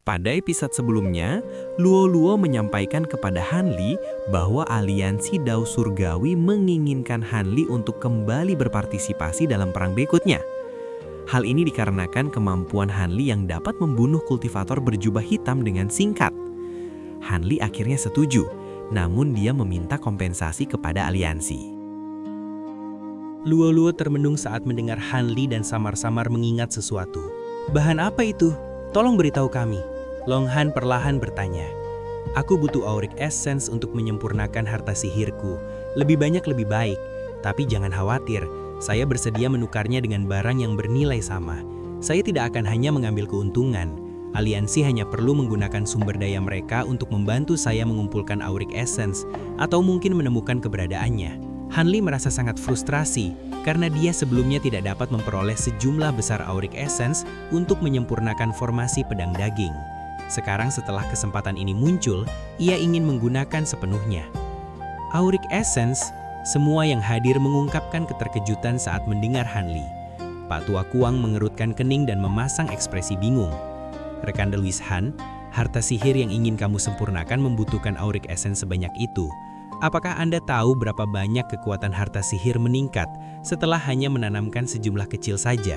Pada episode sebelumnya, Luo menyampaikan kepada Hanli bahwa aliansi Dao Surgawi menginginkan Hanli untuk kembali berpartisipasi dalam perang berikutnya. Hal ini dikarenakan kemampuan Hanli yang dapat membunuh kultivator berjubah hitam dengan singkat. Hanli akhirnya setuju, namun dia meminta kompensasi kepada aliansi. Luo termenung saat mendengar Hanli dan samar-samar mengingat sesuatu. "Bahan apa itu? Tolong beritahu kami." Long Han perlahan bertanya. "Aku butuh auric essence untuk menyempurnakan harta sihirku. Lebih banyak lebih baik, tapi jangan khawatir. Saya bersedia menukarnya dengan barang yang bernilai sama. Saya tidak akan hanya mengambil keuntungan. Aliansi hanya perlu menggunakan sumber daya mereka untuk membantu saya mengumpulkan auric essence atau mungkin menemukan keberadaannya." Hanli merasa sangat frustrasi karena dia sebelumnya tidak dapat memperoleh sejumlah besar auric essence untuk menyempurnakan formasi pedang daging. Sekarang setelah kesempatan ini muncul, ia ingin menggunakan sepenuhnya. Auric essence, semua yang hadir mengungkapkan keterkejutan saat mendengar Hanli. Pak Tua Kuang mengerutkan kening dan memasang ekspresi bingung. "Rekan Lewis Han, harta sihir yang ingin kamu sempurnakan membutuhkan auric essence sebanyak itu. Apakah Anda tahu berapa banyak kekuatan harta sihir meningkat setelah hanya menanamkan sejumlah kecil saja?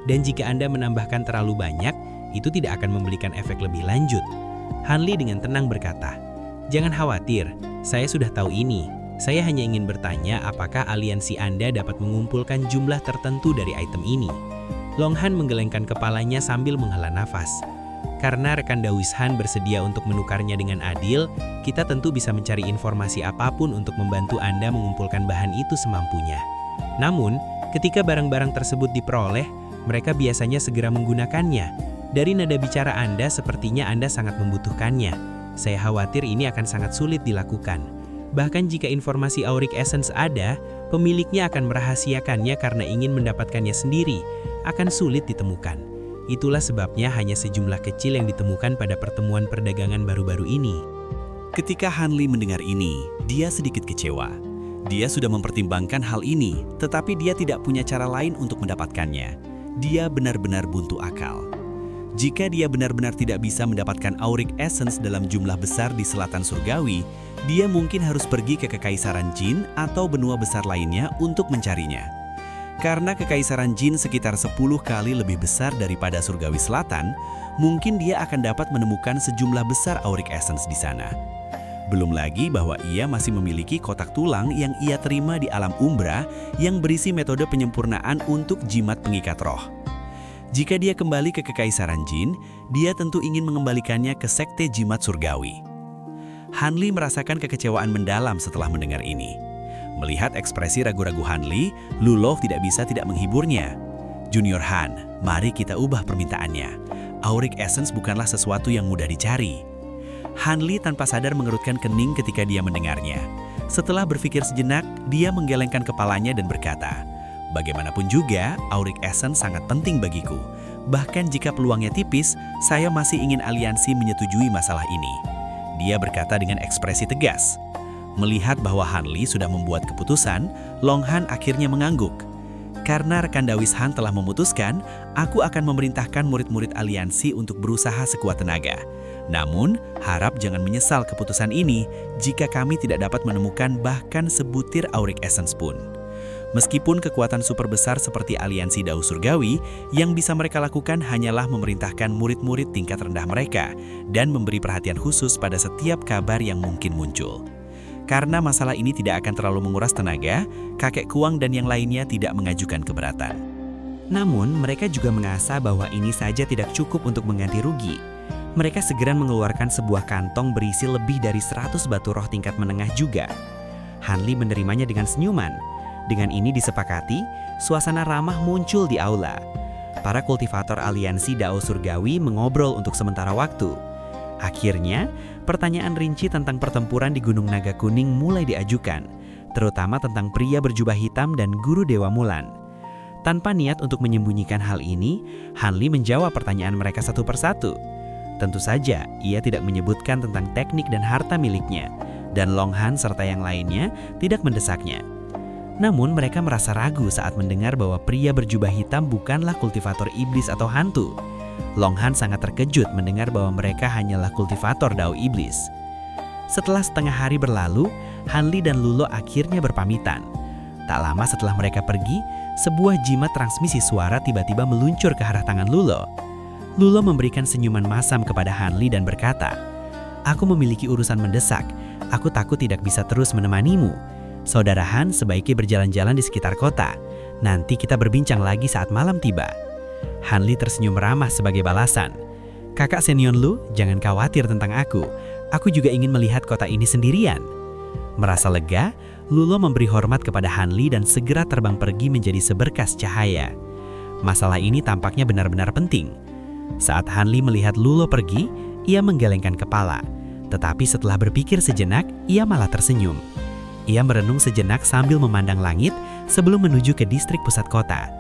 Dan jika Anda menambahkan terlalu banyak, itu tidak akan memberikan efek lebih lanjut." Hanli dengan tenang berkata, "Jangan khawatir, saya sudah tahu ini. Saya hanya ingin bertanya apakah aliansi Anda dapat mengumpulkan jumlah tertentu dari item ini." Long Han menggelengkan kepalanya sambil menghela nafas. "Karena rekan Dawis Han bersedia untuk menukarnya dengan adil, kita tentu bisa mencari informasi apapun untuk membantu Anda mengumpulkan bahan itu semampunya. Namun, ketika barang-barang tersebut diperoleh, mereka biasanya segera menggunakannya. Dari nada bicara Anda, sepertinya Anda sangat membutuhkannya. Saya khawatir ini akan sangat sulit dilakukan. Bahkan jika informasi auric essence ada, pemiliknya akan merahasiakannya karena ingin mendapatkannya sendiri, akan sulit ditemukan. Itulah sebabnya hanya sejumlah kecil yang ditemukan pada pertemuan perdagangan baru-baru ini." Ketika Hanli mendengar ini, dia sedikit kecewa. Dia sudah mempertimbangkan hal ini, tetapi dia tidak punya cara lain untuk mendapatkannya. Dia benar-benar buntu akal. Jika dia benar-benar tidak bisa mendapatkan auric essence dalam jumlah besar di selatan surgawi, dia mungkin harus pergi ke Kekaisaran Jin atau benua besar lainnya untuk mencarinya. Karena Kekaisaran Jin sekitar 10 kali lebih besar daripada surgawi selatan, mungkin dia akan dapat menemukan sejumlah besar auric essence di sana. Belum lagi bahwa ia masih memiliki kotak tulang yang ia terima di alam umbra yang berisi metode penyempurnaan untuk jimat pengikat roh. Jika dia kembali ke Kekaisaran Jin, dia tentu ingin mengembalikannya ke sekte jimat surgawi. Hanli merasakan kekecewaan mendalam setelah mendengar ini. Melihat ekspresi ragu-ragu Hanli, Lulo tidak bisa tidak menghiburnya. "Junior Han, mari kita ubah permintaannya. Auric essence bukanlah sesuatu yang mudah dicari." Hanli tanpa sadar mengerutkan kening ketika dia mendengarnya. Setelah berpikir sejenak, dia menggelengkan kepalanya dan berkata, "Bagaimanapun juga, auric essence sangat penting bagiku. Bahkan jika peluangnya tipis, saya masih ingin aliansi menyetujui masalah ini." Dia berkata dengan ekspresi tegas. Melihat bahwa Hanli sudah membuat keputusan, Long Han akhirnya mengangguk. "Karena rekan Dawis Han telah memutuskan, aku akan memerintahkan murid-murid aliansi untuk berusaha sekuat tenaga. Namun, harap jangan menyesal keputusan ini jika kami tidak dapat menemukan bahkan sebutir auric essence pun. Meskipun kekuatan super besar seperti aliansi Dao Surgawi, yang bisa mereka lakukan hanyalah memerintahkan murid-murid tingkat rendah mereka dan memberi perhatian khusus pada setiap kabar yang mungkin muncul. Karena masalah ini tidak akan terlalu menguras tenaga, kakek Kuang dan yang lainnya tidak mengajukan keberatan." Namun, mereka juga mengasah bahwa ini saja tidak cukup untuk mengganti rugi. Mereka segera mengeluarkan sebuah kantong berisi lebih dari 100 batu roh tingkat menengah juga. Hanli menerimanya dengan senyuman. Dengan ini disepakati, suasana ramah muncul di aula. Para kultivator aliansi Dao Surgawi mengobrol untuk sementara waktu. Akhirnya, pertanyaan rinci tentang pertempuran di Gunung Naga Kuning mulai diajukan, terutama tentang pria berjubah hitam dan guru Dewa Mulan. Tanpa niat untuk menyembunyikan hal ini, Hanli menjawab pertanyaan mereka satu persatu. Tentu saja, ia tidak menyebutkan tentang teknik dan harta miliknya, dan Long Han serta yang lainnya tidak mendesaknya. Namun mereka merasa ragu saat mendengar bahwa pria berjubah hitam bukanlah kultivator iblis atau hantu. Long Han sangat terkejut mendengar bahwa mereka hanyalah kultivator dao iblis. Setelah setengah hari berlalu, Han Li dan Lulo akhirnya berpamitan. Tak lama setelah mereka pergi, sebuah jimat transmisi suara tiba-tiba meluncur ke arah tangan Lulo. Lulo memberikan senyuman masam kepada Han Li dan berkata, "Aku memiliki urusan mendesak. Aku takut tidak bisa terus menemanimu. Saudara Han sebaiknya berjalan-jalan di sekitar kota. Nanti kita berbincang lagi saat malam tiba." Han Li tersenyum ramah sebagai balasan. "Kakak Senyon Lu, jangan khawatir tentang aku. Aku juga ingin melihat kota ini sendirian." Merasa lega, Lulo memberi hormat kepada Han Li dan segera terbang pergi menjadi seberkas cahaya. Masalah ini tampaknya benar-benar penting. Saat Han Li melihat Lulo pergi, ia menggelengkan kepala. Tetapi setelah berpikir sejenak, ia malah tersenyum. Ia merenung sejenak sambil memandang langit sebelum menuju ke distrik pusat kota.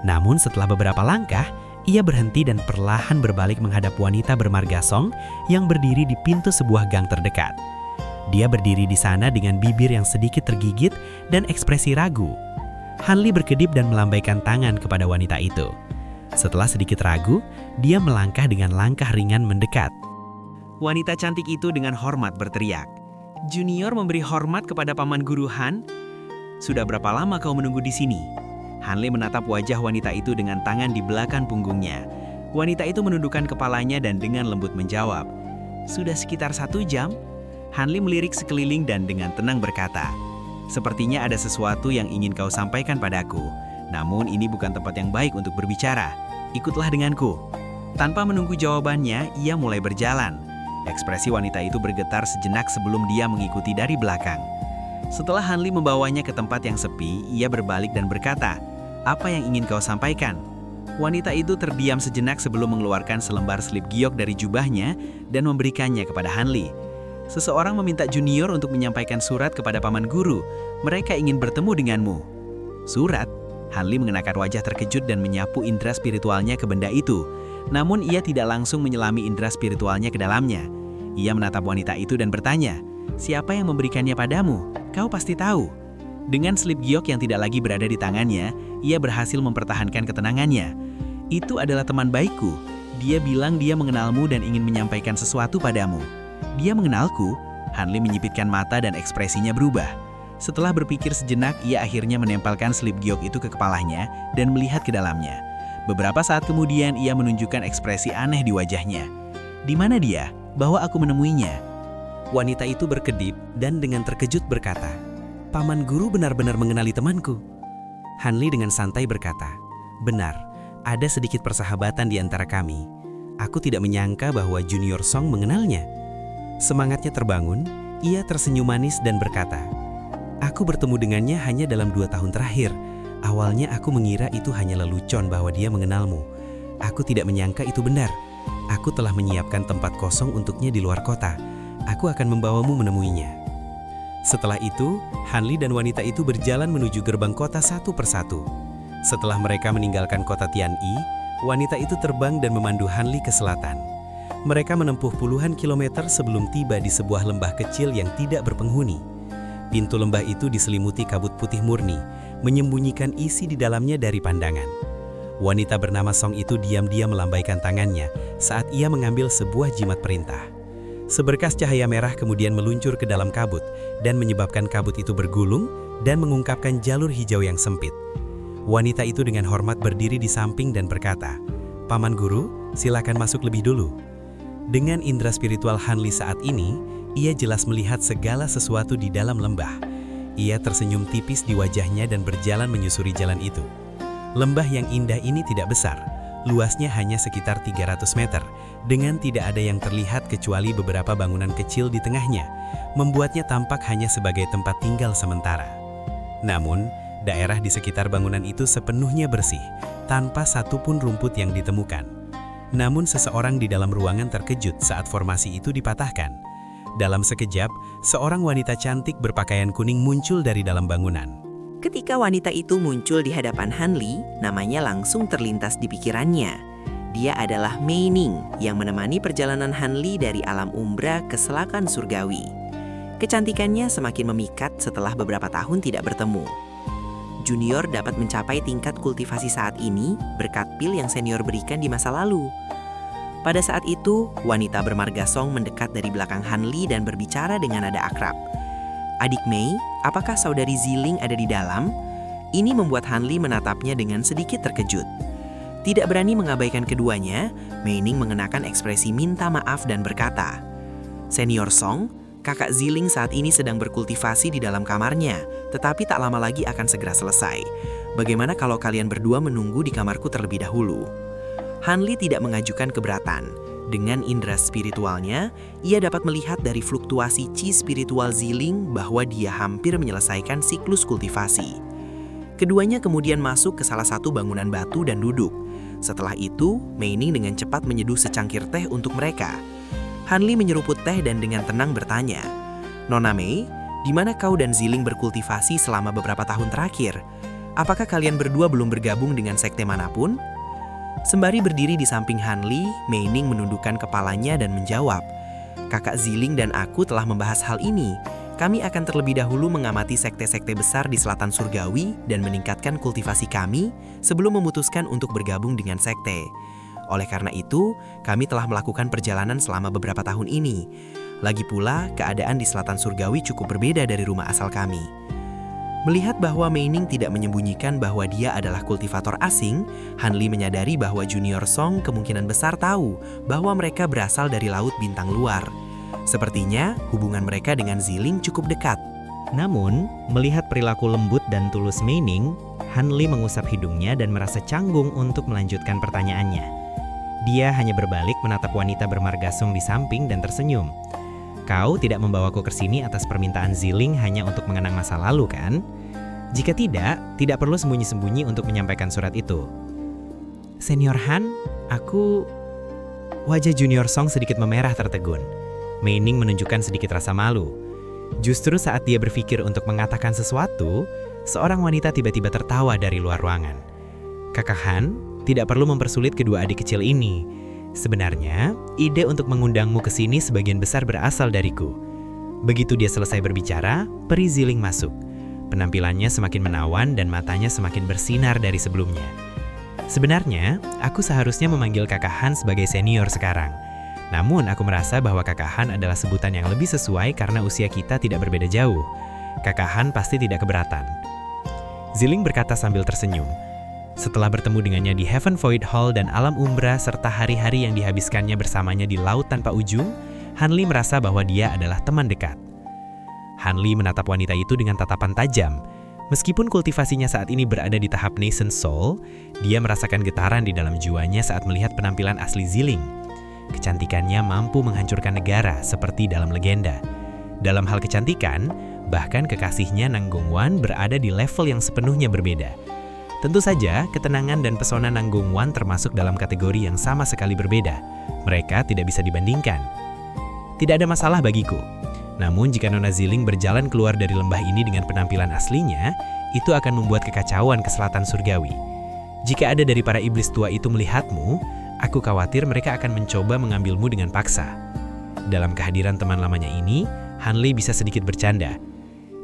Namun setelah beberapa langkah, ia berhenti dan perlahan berbalik menghadap wanita bermarga Song yang berdiri di pintu sebuah gang terdekat. Dia berdiri di sana dengan bibir yang sedikit tergigit dan ekspresi ragu. Han Li berkedip dan melambaikan tangan kepada wanita itu. Setelah sedikit ragu, dia melangkah dengan langkah ringan mendekat. Wanita cantik itu dengan hormat berteriak, "Junior memberi hormat kepada paman guru Han? Sudah berapa lama kau menunggu di sini?" Han Li menatap wajah wanita itu dengan tangan di belakang punggungnya. Wanita itu menundukkan kepalanya dan dengan lembut menjawab, "Sudah sekitar 1 jam." Han Li melirik sekeliling dan dengan tenang berkata, "Sepertinya ada sesuatu yang ingin kau sampaikan padaku. Namun ini bukan tempat yang baik untuk berbicara. Ikutlah denganku." Tanpa menunggu jawabannya, ia mulai berjalan. Ekspresi wanita itu bergetar sejenak sebelum dia mengikuti dari belakang. Setelah Han Li membawanya ke tempat yang sepi, ia berbalik dan berkata, "Apa yang ingin kau sampaikan?" Wanita itu terdiam sejenak sebelum mengeluarkan selembar slip giok dari jubahnya dan memberikannya kepada Han Li. "Seseorang meminta Junior untuk menyampaikan surat kepada paman guru. Mereka ingin bertemu denganmu." "Surat?" Han Li mengenakan wajah terkejut dan menyapu indera spiritualnya ke benda itu. Namun ia tidak langsung menyelami indera spiritualnya ke dalamnya. Ia menatap wanita itu dan bertanya, "Siapa yang memberikannya padamu? Kau pasti tahu." Dengan slip giok yang tidak lagi berada di tangannya, ia berhasil mempertahankan ketenangannya. "Itu adalah teman baikku. Dia bilang dia mengenalmu dan ingin menyampaikan sesuatu padamu." "Dia mengenalku?" Han Li menyipitkan mata dan ekspresinya berubah. Setelah berpikir sejenak, ia akhirnya menempelkan slip giok itu ke kepalanya dan melihat ke dalamnya. Beberapa saat kemudian, ia menunjukkan ekspresi aneh di wajahnya. "Di mana dia? Bawa aku menemuinya." Wanita itu berkedip dan dengan terkejut berkata, "Paman guru benar-benar mengenali temanku." Han Li dengan santai berkata, "Benar, ada sedikit persahabatan di antara kami. Aku tidak menyangka bahwa Junior Song mengenalnya." Semangatnya terbangun, ia tersenyum manis dan berkata, "Aku bertemu dengannya hanya dalam 2 tahun terakhir. Awalnya aku mengira itu hanya lelucon bahwa dia mengenalmu. Aku tidak menyangka itu benar. Aku telah menyiapkan tempat kosong untuknya di luar kota. Aku akan membawamu menemuinya." Setelah itu, Han Li dan wanita itu berjalan menuju gerbang kota satu persatu. Setelah mereka meninggalkan kota Tianyi, wanita itu terbang dan memandu Han Li ke selatan. Mereka menempuh puluhan kilometer sebelum tiba di sebuah lembah kecil yang tidak berpenghuni. Pintu lembah itu diselimuti kabut putih murni, menyembunyikan isi di dalamnya dari pandangan. Wanita bernama Song itu diam-diam melambaikan tangannya saat ia mengambil sebuah jimat perintah. Seberkas cahaya merah kemudian meluncur ke dalam kabut dan menyebabkan kabut itu bergulung dan mengungkapkan jalur hijau yang sempit. Wanita itu dengan hormat berdiri di samping dan berkata, "Paman guru, silakan masuk lebih dulu." Dengan indera spiritual Han Li saat ini, ia jelas melihat segala sesuatu di dalam lembah. Ia tersenyum tipis di wajahnya dan berjalan menyusuri jalan itu. Lembah yang indah ini tidak besar, luasnya hanya sekitar 300 meter, dengan tidak ada yang terlihat kecuali beberapa bangunan kecil di tengahnya, membuatnya tampak hanya sebagai tempat tinggal sementara. Namun, daerah di sekitar bangunan itu sepenuhnya bersih, tanpa satupun rumput yang ditemukan. Namun seseorang di dalam ruangan terkejut saat formasi itu dipatahkan. Dalam sekejap, seorang wanita cantik berpakaian kuning muncul dari dalam bangunan. Ketika wanita itu muncul di hadapan Han Li, namanya langsung terlintas di pikirannya. Dia adalah Mei Ning yang menemani perjalanan Han Li dari alam umbra ke selakan surgawi. Kecantikannya semakin memikat setelah beberapa tahun tidak bertemu. Junior dapat mencapai tingkat kultivasi saat ini berkat pil yang senior berikan di masa lalu. Pada saat itu, wanita bermarga Song mendekat dari belakang Hanli dan berbicara dengan nada akrab. "Adik Mei, apakah saudari Ziling ada di dalam?" Ini membuat Hanli menatapnya dengan sedikit terkejut. Tidak berani mengabaikan keduanya, Mei Ning mengenakan ekspresi minta maaf dan berkata, "Senior Song, kakak Ziling saat ini sedang berkultivasi di dalam kamarnya, tetapi tak lama lagi akan segera selesai. Bagaimana kalau kalian berdua menunggu di kamarku terlebih dahulu?" Hanli tidak mengajukan keberatan. Dengan indera spiritualnya, ia dapat melihat dari fluktuasi chi spiritual Ziling bahwa dia hampir menyelesaikan siklus kultivasi. Keduanya kemudian masuk ke salah satu bangunan batu dan duduk. Setelah itu, Mei Ning dengan cepat menyeduh secangkir teh untuk mereka. Hanli menyeruput teh dan dengan tenang bertanya, "Nona Mei, di mana kau dan Ziling berkultivasi selama beberapa tahun terakhir? Apakah kalian berdua belum bergabung dengan sekte manapun?" Sembari berdiri di samping Hanli, Mei Ning menundukkan kepalanya dan menjawab, "Kakak Ziling dan aku telah membahas hal ini. Kami akan terlebih dahulu mengamati sekte-sekte besar di selatan surgawi dan meningkatkan kultivasi kami sebelum memutuskan untuk bergabung dengan sekte. Oleh karena itu, kami telah melakukan perjalanan selama beberapa tahun ini. Lagi pula, keadaan di selatan surgawi cukup berbeda dari rumah asal kami." Melihat bahwa Mei Ning tidak menyembunyikan bahwa dia adalah kultivator asing, Hanli menyadari bahwa Junior Song kemungkinan besar tahu bahwa mereka berasal dari laut bintang luar. Sepertinya hubungan mereka dengan Ziling cukup dekat. Namun, melihat perilaku lembut dan tulus Mei Ning, Hanli mengusap hidungnya dan merasa canggung untuk melanjutkan pertanyaannya. Dia hanya berbalik menatap wanita bermarga Song di samping dan tersenyum. "Kau tidak membawaku ke sini atas permintaan Ziling hanya untuk mengenang masa lalu, kan? Jika tidak perlu sembunyi-sembunyi untuk menyampaikan surat itu." "Senior Han, aku..." Wajah Junior Song sedikit memerah tertegun. Mei Ning menunjukkan sedikit rasa malu. Justru saat dia berpikir untuk mengatakan sesuatu, seorang wanita tiba-tiba tertawa dari luar ruangan. "Kakak Han, tidak perlu mempersulit kedua adik kecil ini. Sebenarnya, ide untuk mengundangmu ke sini sebagian besar berasal dariku." Begitu dia selesai berbicara, peri Ziling masuk. Penampilannya semakin menawan dan matanya semakin bersinar dari sebelumnya. "Sebenarnya, aku seharusnya memanggil Kakak Han sebagai senior sekarang. Namun, aku merasa bahwa Kakak Han adalah sebutan yang lebih sesuai karena usia kita tidak berbeda jauh. Kakak Han pasti tidak keberatan." Ziling berkata sambil tersenyum. Setelah bertemu dengannya di Heaven Void Hall dan alam umbra serta hari-hari yang dihabiskannya bersamanya di laut tanpa ujung, Hanli merasa bahwa dia adalah teman dekat. Hanli menatap wanita itu dengan tatapan tajam. Meskipun kultivasinya saat ini berada di tahap nascent soul, dia merasakan getaran di dalam jiwanya saat melihat penampilan asli Ziling. Kecantikannya mampu menghancurkan negara seperti dalam legenda. Dalam hal kecantikan, bahkan kekasihnya Nang Gongwan berada di level yang sepenuhnya berbeda. Tentu saja, ketenangan dan pesona Nang Gongwan termasuk dalam kategori yang sama sekali berbeda. Mereka tidak bisa dibandingkan. Tidak ada masalah bagiku. Namun jika Nona Ziling berjalan keluar dari lembah ini dengan penampilan aslinya, itu akan membuat kekacauan ke selatan surgawi. Jika ada dari para iblis tua itu melihatmu, aku khawatir mereka akan mencoba mengambilmu dengan paksa. Dalam kehadiran teman lamanya ini, Hanli bisa sedikit bercanda.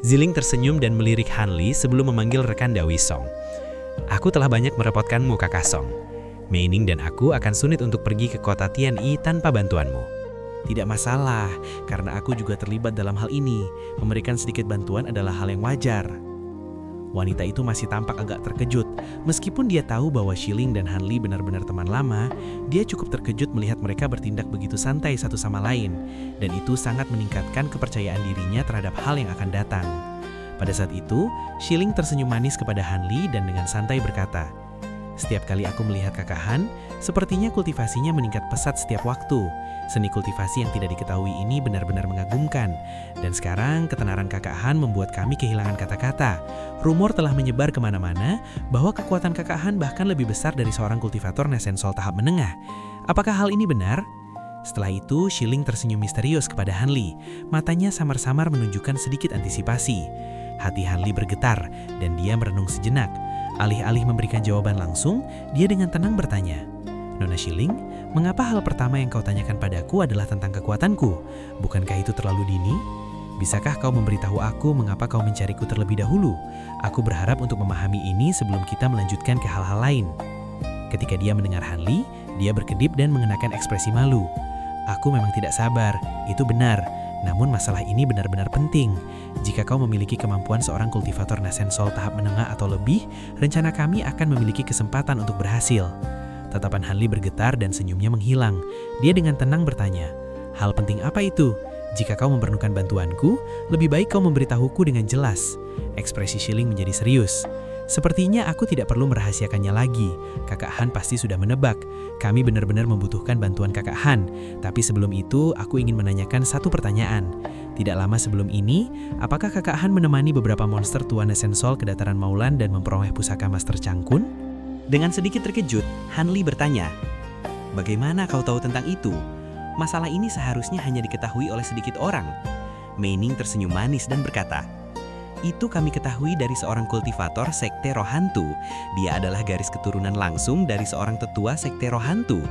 Ziling tersenyum dan melirik Hanli sebelum memanggil rekan Dawi Song. "Aku telah banyak merepotkanmu, Kakak Song. Mei Ning dan aku akan sulit untuk pergi ke kota Tianyi tanpa bantuanmu." "Tidak masalah, karena aku juga terlibat dalam hal ini. Memberikan sedikit bantuan adalah hal yang wajar." Wanita itu masih tampak agak terkejut. Meskipun dia tahu bahwa Ziling dan Hanli benar-benar teman lama, dia cukup terkejut melihat mereka bertindak begitu santai satu sama lain. Dan itu sangat meningkatkan kepercayaan dirinya terhadap hal yang akan datang. Pada saat itu, Ziling tersenyum manis kepada Hanli dan dengan santai berkata, "Setiap kali aku melihat Kakak Han, sepertinya kultivasinya meningkat pesat setiap waktu. Seni kultivasi yang tidak diketahui ini benar-benar mengagumkan. Dan sekarang ketenaran Kakak Han membuat kami kehilangan kata-kata. Rumor telah menyebar kemana-mana bahwa kekuatan Kakak Han bahkan lebih besar dari seorang kultivator Nascent Soul tahap menengah. Apakah hal ini benar?" Setelah itu, Ziling tersenyum misterius kepada Hanli. Matanya samar-samar menunjukkan sedikit antisipasi. Hati Hanli bergetar dan dia merenung sejenak. Alih-alih memberikan jawaban langsung, dia dengan tenang bertanya, "Nona Ziling, mengapa hal pertama yang kau tanyakan padaku adalah tentang kekuatanku? Bukankah itu terlalu dini? Bisakah kau memberitahu aku mengapa kau mencariku terlebih dahulu? Aku berharap untuk memahami ini sebelum kita melanjutkan ke hal-hal lain." Ketika dia mendengar Hanli, Dia berkedip dan mengenakan ekspresi malu. Aku memang tidak sabar, itu benar. Namun masalah ini benar-benar penting. Jika kau memiliki kemampuan seorang kultivator Nesensol tahap menengah atau lebih, rencana kami akan memiliki kesempatan untuk berhasil. Tatapan Hanli bergetar dan senyumnya menghilang. Dia dengan tenang bertanya, hal penting apa itu? Jika kau memerlukan bantuanku, lebih baik kau memberitahuku dengan jelas. Ekspresi Shilling menjadi serius. Sepertinya aku tidak perlu merahasiakannya lagi. Kakak Han pasti sudah menebak. Kami benar-benar membutuhkan bantuan Kakak Han. Tapi sebelum itu, aku ingin menanyakan satu pertanyaan. Tidak lama sebelum ini, apakah Kakak Han menemani beberapa monster Tuan Nesensol ke dataran Maulan dan memperoleh pusaka Master Changkun? Dengan sedikit terkejut, Hanli bertanya, "Bagaimana kau tahu tentang itu? Masalah ini seharusnya hanya diketahui oleh sedikit orang." Mei Ning tersenyum manis dan berkata, "Itu kami ketahui dari seorang kultivator sekte roh hantu. Dia adalah garis keturunan langsung dari seorang tetua sekte roh hantu.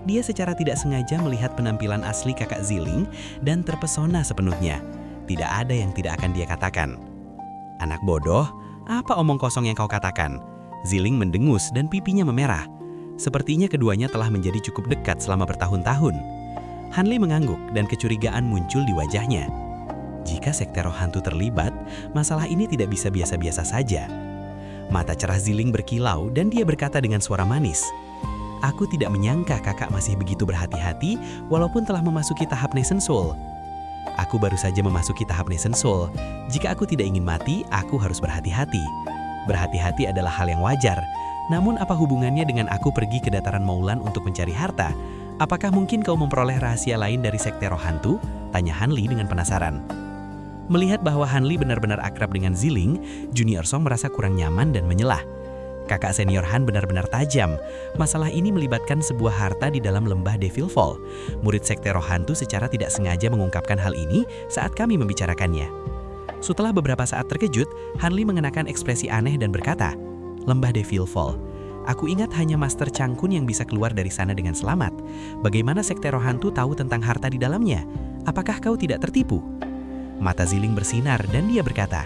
Dia secara tidak sengaja melihat penampilan asli kakak Ziling dan terpesona sepenuhnya. Tidak ada yang tidak akan dia katakan." "Anak bodoh, apa omong kosong yang kau katakan?" Ziling mendengus dan pipinya memerah. Sepertinya keduanya telah menjadi cukup dekat selama bertahun-tahun. Hanli mengangguk dan kecurigaan muncul di wajahnya. Jika sekte roh hantu terlibat, masalah ini tidak bisa biasa-biasa saja. Mata cerah Ziling berkilau dan dia berkata dengan suara manis, "Aku tidak menyangka kakak masih begitu berhati-hati walaupun telah memasuki tahap Nesensol. Aku baru saja memasuki tahap Nesensol. Jika aku tidak ingin mati, aku harus berhati-hati. Berhati-hati adalah hal yang wajar. Namun apa hubungannya dengan aku pergi ke dataran Maulan untuk mencari harta? Apakah mungkin kau memperoleh rahasia lain dari sekte roh hantu?" tanya Hanli dengan penasaran. Melihat bahwa Hanli benar-benar akrab dengan Ziling, Junior Song merasa kurang nyaman dan menyelah. Kakak senior Han benar-benar tajam. Masalah ini melibatkan sebuah harta di dalam lembah Devil Fall. Murid sekte roh hantu secara tidak sengaja mengungkapkan hal ini saat kami membicarakannya. Setelah beberapa saat terkejut, Hanli mengenakan ekspresi aneh dan berkata, "Lembah Devil Fall. Aku ingat hanya Master Changkun yang bisa keluar dari sana dengan selamat. Bagaimana sekte roh hantu tahu tentang harta di dalamnya? Apakah kau tidak tertipu?" Mata Ziling bersinar dan dia berkata,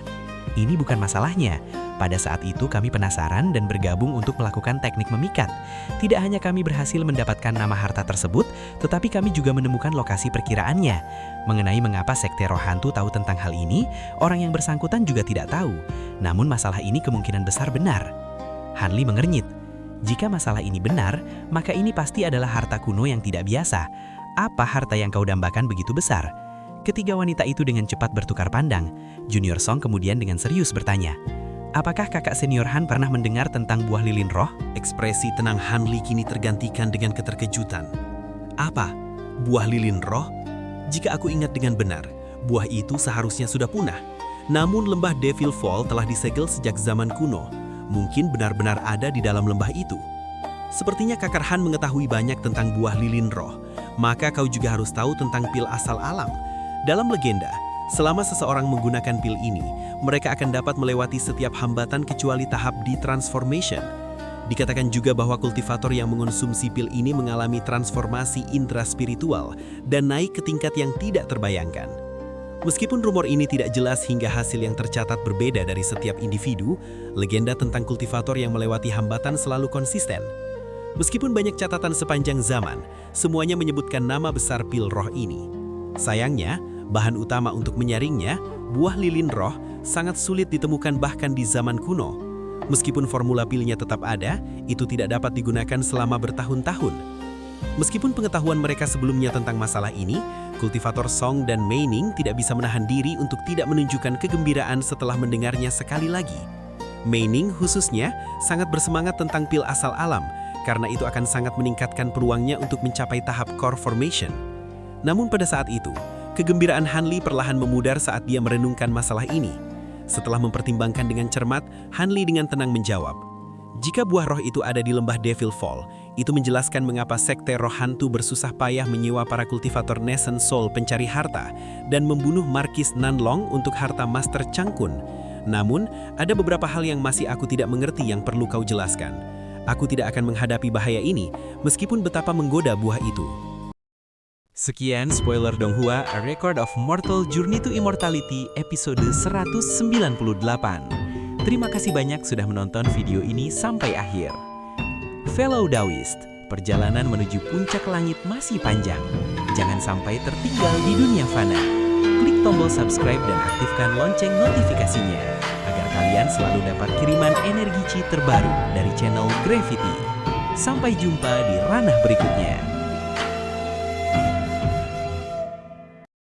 "Ini bukan masalahnya. Pada saat itu kami penasaran dan bergabung untuk melakukan teknik memikat. Tidak hanya kami berhasil mendapatkan nama harta tersebut, tetapi kami juga menemukan lokasi perkiraannya. Mengenai mengapa sekte roh hantu tahu tentang hal ini, orang yang bersangkutan juga tidak tahu. Namun masalah ini kemungkinan besar benar." Hanli mengernyit. Jika masalah ini benar, maka ini pasti adalah harta kuno yang tidak biasa. Apa harta yang kau dambakan begitu besar? Ketiga wanita itu dengan cepat bertukar pandang. Junior Song kemudian dengan serius bertanya, "Apakah kakak senior Han pernah mendengar tentang buah lilin roh?" Ekspresi tenang Hanli kini tergantikan dengan keterkejutan. "Apa? Buah lilin roh? Jika aku ingat dengan benar, buah itu seharusnya sudah punah. Namun lembah Devil Fall telah disegel sejak zaman kuno. Mungkin benar-benar ada di dalam lembah itu. Sepertinya kakak Han mengetahui banyak tentang buah lilin roh. Maka kau juga harus tahu tentang pil asal alam. Dalam legenda, selama seseorang menggunakan pil ini, mereka akan dapat melewati setiap hambatan kecuali tahap detransformation. Dikatakan juga bahwa kultivator yang mengonsumsi pil ini mengalami transformasi intraspiritual dan naik ke tingkat yang tidak terbayangkan. Meskipun rumor ini tidak jelas hingga hasil yang tercatat berbeda dari setiap individu, legenda tentang kultivator yang melewati hambatan selalu konsisten. Meskipun banyak catatan sepanjang zaman, semuanya menyebutkan nama besar pil roh ini. Sayangnya, bahan utama untuk menyaringnya, buah lilin roh, sangat sulit ditemukan bahkan di zaman kuno. Meskipun formula pilnya tetap ada, itu tidak dapat digunakan selama bertahun-tahun. Meskipun pengetahuan mereka sebelumnya tentang masalah ini, kultivator Song dan Mei Ning tidak bisa menahan diri untuk tidak menunjukkan kegembiraan setelah mendengarnya sekali lagi. Mei Ning khususnya sangat bersemangat tentang pil asal alam, karena itu akan sangat meningkatkan peluangnya untuk mencapai tahap core formation. Namun pada saat itu, kegembiraan Hanli perlahan memudar saat dia merenungkan masalah ini. Setelah mempertimbangkan dengan cermat, Hanli dengan tenang menjawab, "Jika buah roh itu ada di lembah Devil Fall, itu menjelaskan mengapa sekte roh hantu bersusah payah menyewa para kultivator Nesensol pencari harta dan membunuh Markis Nanlong untuk harta Master Changkun. Namun, ada beberapa hal yang masih aku tidak mengerti yang perlu kau jelaskan. Aku tidak akan menghadapi bahaya ini, meskipun betapa menggoda buah itu." Sekian spoiler Donghua, A Record of Mortal Journey to Immortality episode 198. Terima kasih banyak sudah menonton video ini sampai akhir. Fellow Daoist, perjalanan menuju puncak langit masih panjang. Jangan sampai tertinggal di dunia fana. Klik tombol subscribe dan aktifkan lonceng notifikasinya agar kalian selalu dapat kiriman energi Chi terbaru dari channel Gravity. Sampai jumpa di ranah berikutnya.